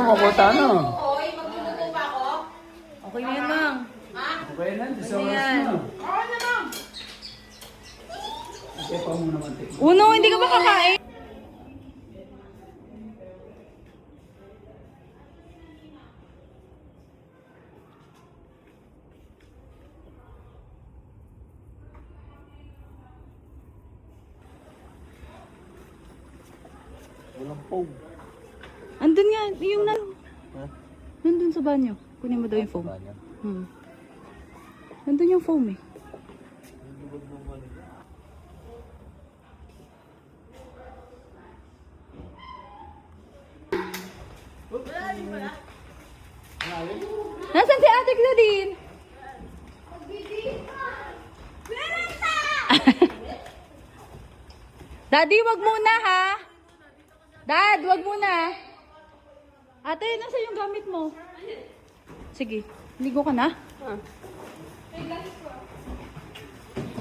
kukuta no. Oy, magluluto pa ako. Okay na yan, Mang. Okay na, di sa oras Ayan. na. Oo naman. Okay pa muna mantik. Uno, hindi ka ba kakain? Walang phone. Andun nga, yung na... Ha? Nandun sa banyo. Kunin mo daw yung foam. Nandun yung foam eh. Nasaan si Ate Claudine? Daddy, wag muna ha. Dad, wag muna. Ate, nasa yung gamit mo? Sige, ligo ka na.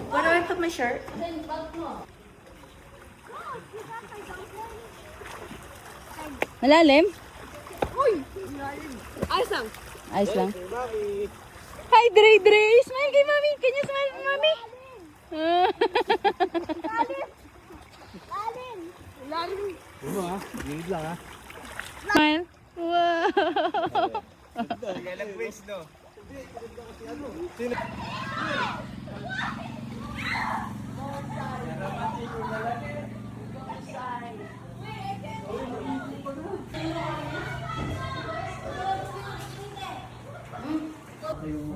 Where do I put my shirt? Malalim? Ayos lang. Ayos lang. Hi, Dre Dre! Smile kay Mami! Can you smile kay Mami? Ano ha? Gilid lang ha? Smile. Wow! Nag-waste no?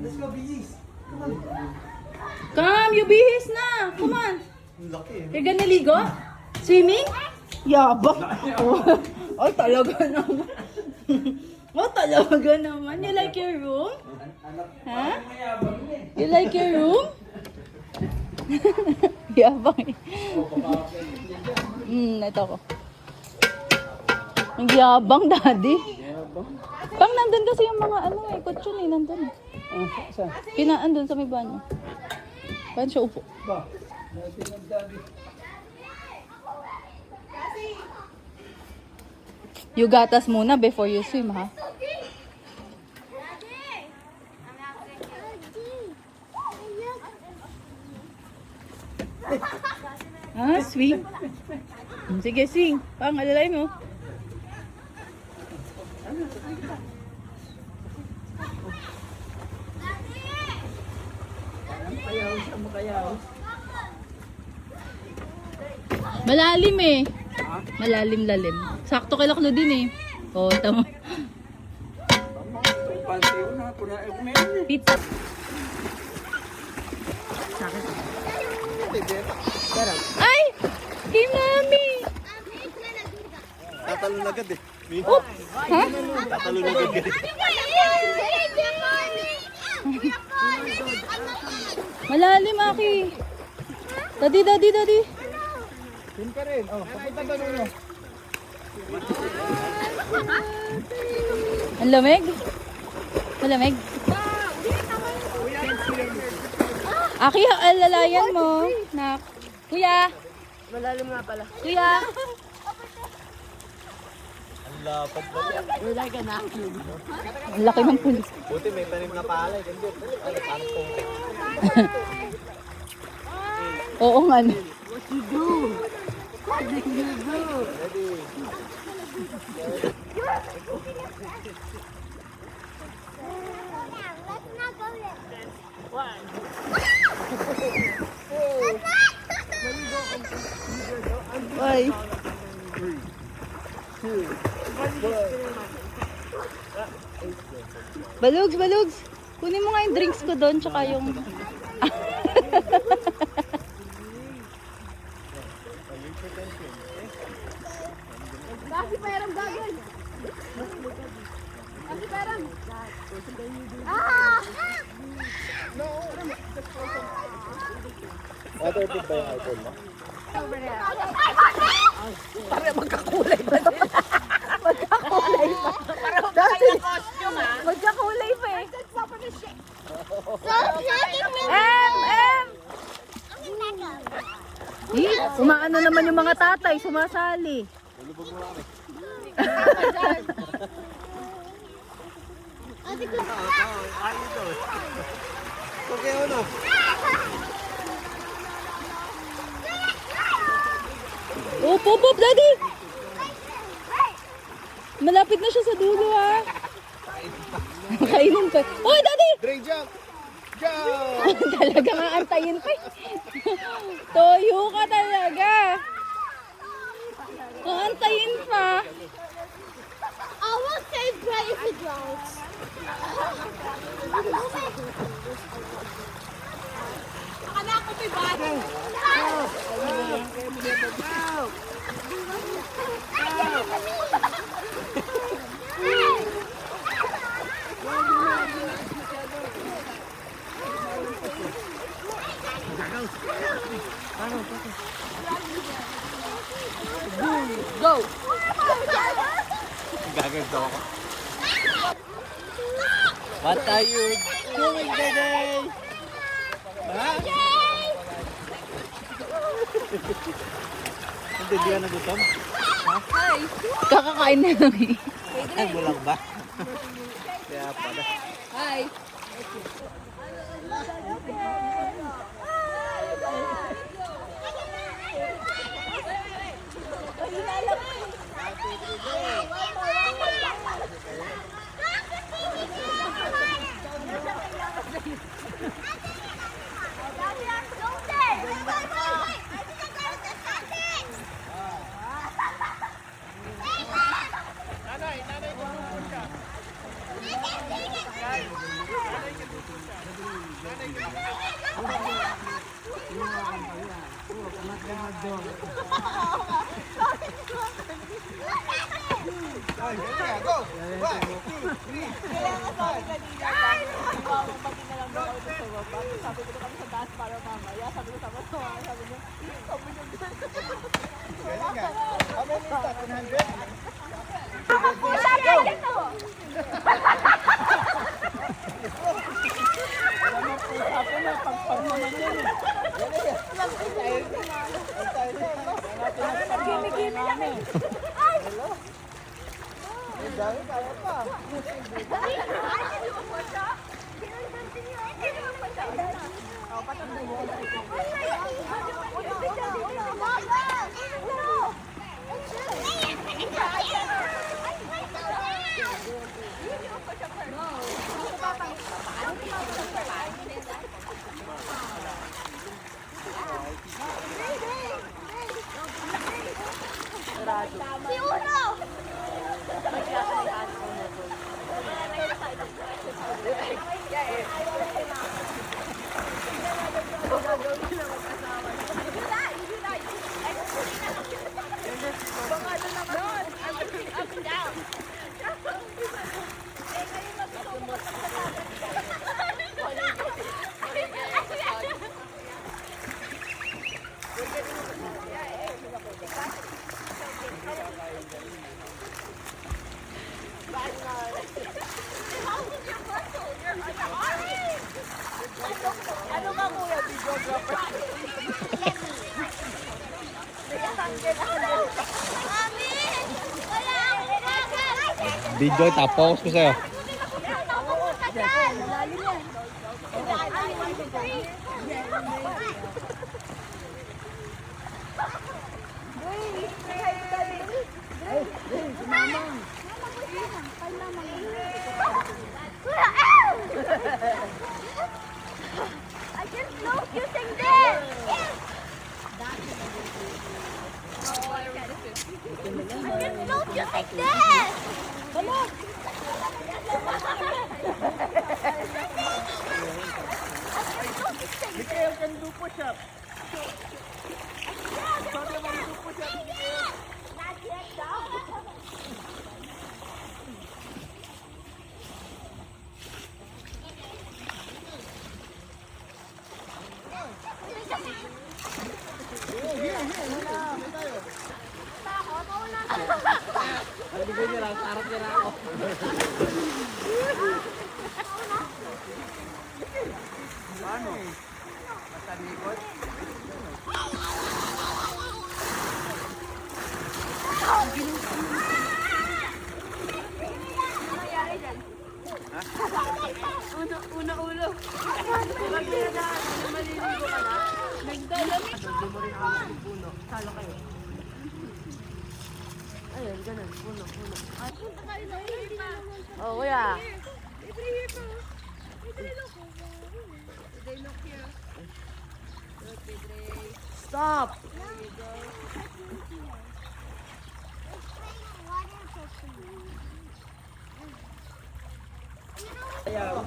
Let's go, bihis. Come, you bihis na! Come on! Laki eh. You're gonna ligo? Swimming? Yabang! Oh, talaga naman. Oh, talaga naman. You like your room? Ha? You like your room? Yabang eh. Ito ko. Ang yabang, daddy. Pang nandun kasi yung mga ano eh, kutsyon eh, nandun. Saan? Andun sa may banyo. Paano siya upo? Ba? Dati nagdadi. You gatas muna before you swim, ha? Swim. Sige, swing. Pang, alalay mo. Makayaw siya, makayaw. Malalim eh. Malalim-lalim. Sakto kay Laklo din eh. Oo, tama. Pansiyo na, kumain eh. Pizza. Sakit. Ay! Kay Mami! Tatalon agad eh. Oops! Ha? Tatalon agad eh. Malalim, Aki. Daddy, daddy, daddy. Yun pa rin. Oh, pakita ba nyo? Ang lamig? Malamig? Aki, alalayan mo. Nak. Kuya. Malalim nga pala. Kuya. Ang lapad ba yan? Wala ka na. Ang laki ng pulis. Buti may tanim na palay. Ganda. Ano, parang putik. Oo nga. No. What you do? What did you do? Ready? Ay. Balugs, balugs. Kunin mo nga yung drinks ko doon, tsaka yung... Kasi perang gagawin. Kasi perang. Ah! Waterproof ba yung iPhone mo? Para magkakulay ba? Magkakulay ba? Para magkakulay costume ha? Magkakulay pa eh. Umaano naman yung mga tatay, sumasali. Lubog mo kami. Okay, ano? Oh, pop, pop, daddy! Malapit na siya sa dulo, ha? Kainin pa. Oh, daddy! Drink jump! Jump! Talaga nga antayin pa. Toyo ka talaga. Antayin pa. I will save Bray if it drowns. Akala ko may bago. Go! Gaganto ako. What are you doing today? Ha? Hindi, di ka nagutom? Kakakain na lang eh. Ay, bulang ba? Kaya pala. Hi! Si Uno! Ano ka kuya, videographer? Mami! Wala! Video, tapos ko sa'yo. Nakuha ka dyan! Lalim yan. I can float using this! I can float using this! Come on! Mikael can do push-up. Not yet, though. Bigay niya lang, sarap niya na ako. Paano? Basta likod? Ano nangyari dyan? Salo kayo. Ayun, ganun. Puno. Oh, kuya. Stop! Ayaw.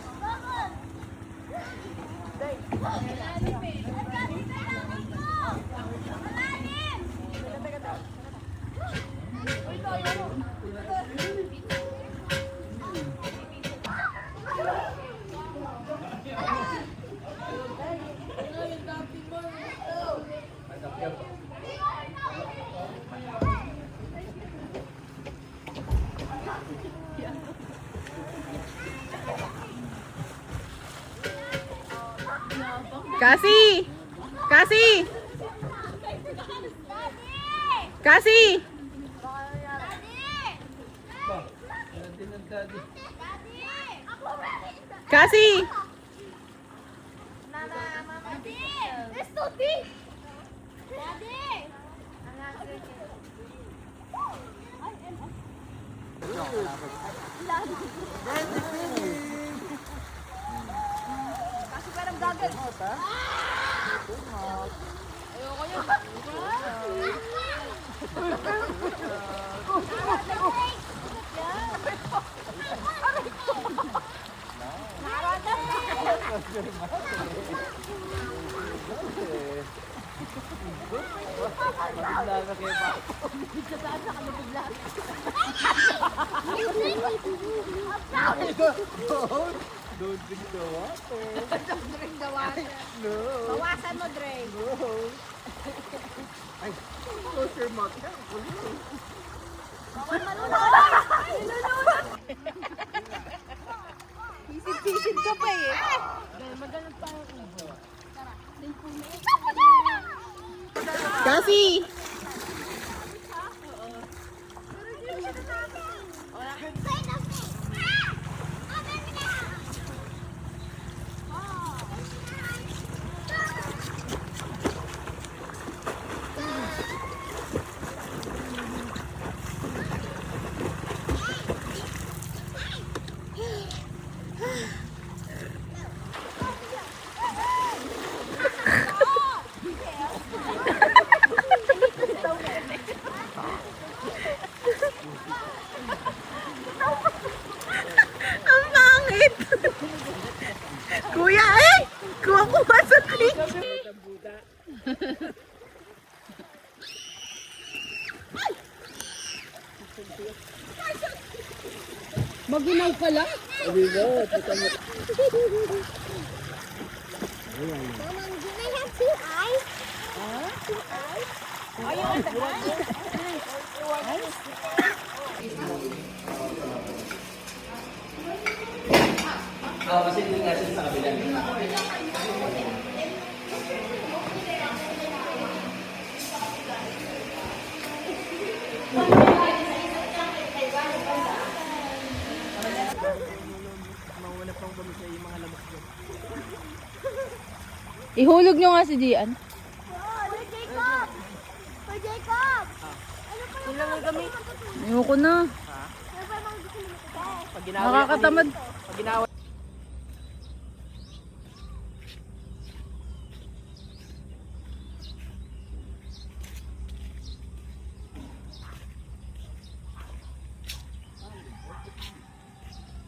Cassie! Cassie! Cassie! Cassie! Don't drink the water. Don't drink the water. No. Bawasan mo, Dre. No. Ay, close your mouth. Bawal malunod. Pisit-pisit ka pa eh. Magalang tayo. Cassie! Ang pangit! Kuya eh! Kuha-kuha sa clip! Maginaw ka lang? Sabi mo, puta mo. Kasi hindi nga siya sa kabila. Mawala pang bami sa mga lamok dyan. Ihulog nyo nga si Gian. Ayoko na. Pag ginawa Nakakatamad. Pag ginawa.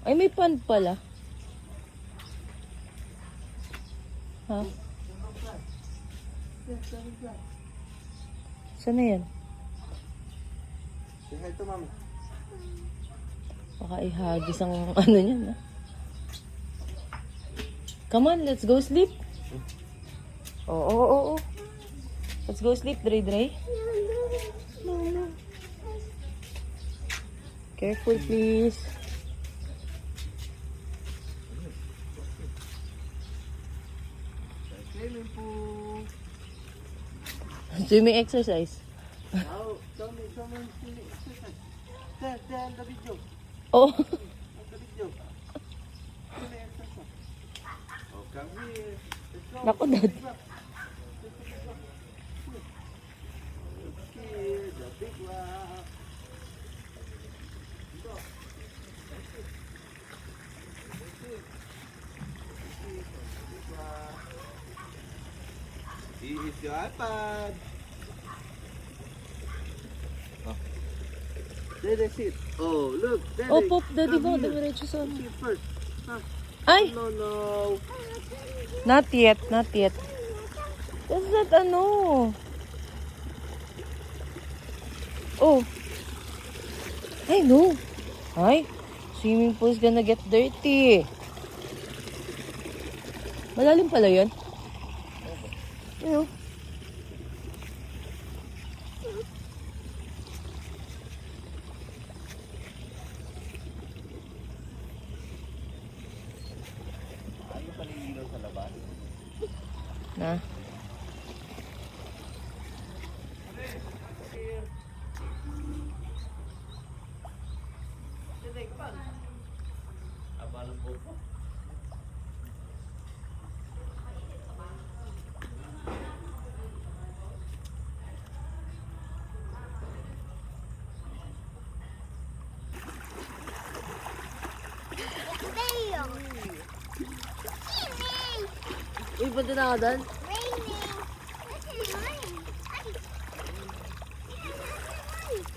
Ay, may pond pala. Ha? Saan na yan? Say hi to mami. Baka ihagis ang ano niyan, ha? Come on, let's go sleep. Oo. Let's go sleep, Dre. Careful, please. Swimming pool. Swimming exercise. Now, show me swimming exercise. Tell the video. Oh. The video. Swimming exercise. Oh, come here. Let's go. Naku, Dad. Let's go. here, the big rock. Here is your iPad. Dede, sit. Oh, look. Dede, Oh, Pop, Daddy come ba? here. Diretso sa ano. Sit first. Huh? Ay! No, no. Not yet, not yet. What's that ano? Oh. I know. Ay, swimming pool is gonna get dirty. Malalim pala yun. You know. Ano paliligaw sa labas? Na. Abalang po po. Uy, punta na ako doon.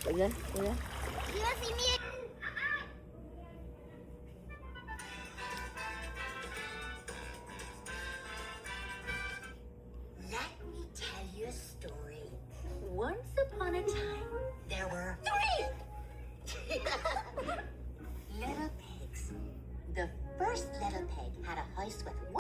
Wala, wala. Let me tell you a story. Once upon a time, there were 3 little pigs. The first little pig had a house with